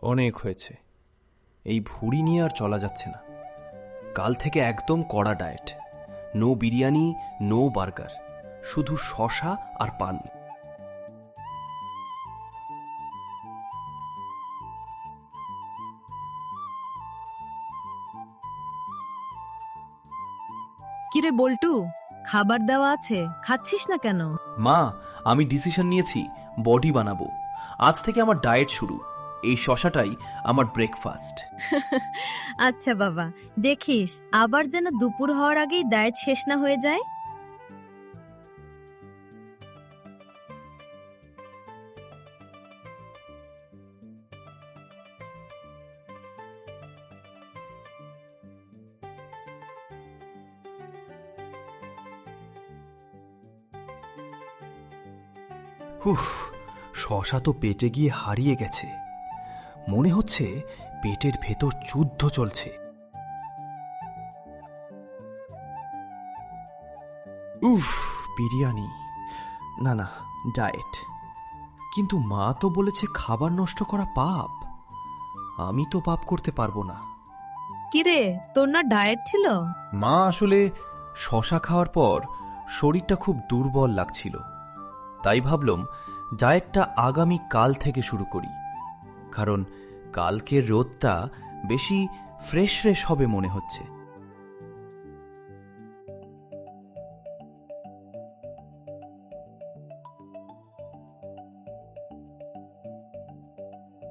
অনেক হয়েছে। এই ভুঁড়ি নিয়ে আর চলা যাচ্ছে না। কাল থেকে একদম কড়া diet. No biryani, no burger, শুধু শশা আর পান। কিরে বল্টু, খাবার দেওয়া আছে, খাচ্ছিস না কেন? মা, আমি ডিসিশন নিয়েছি, বডি বানাবো। আজ থেকে আমার ডায়েট শুরু। এই শশাটাই আমার ব্রেকফাস্ট। আচ্ছা বাবা, দেখিস আবার যেন দুপুর হওয়ার আগেই ডায়েট শেষ না হয়ে যায়। হুফ, শশা তো পেটে গিয়ে হারিয়ে গেছে। মনে হচ্ছে পেটের ভেতর যুদ্ধ চলছে। উফ, বিরিয়ানি না, না, ডায়েট। কিন্তু মা তো বলেছে খাবার নষ্ট করা পাপ। আমি তো পাপ করতে পারবো না। কিরে, তোর না ডায়েট ছিল? মা, আসলে শশা খাওয়ার পর শরীরটা খুব দুর্বল লাগছিল। তাই ভাবলাম ডায়েটটা আগামী কাল থেকে শুরু করি। কারণ কালকের রোদটা বেশি ফ্রেশ ফ্রেশ হবে মনে হচ্ছে।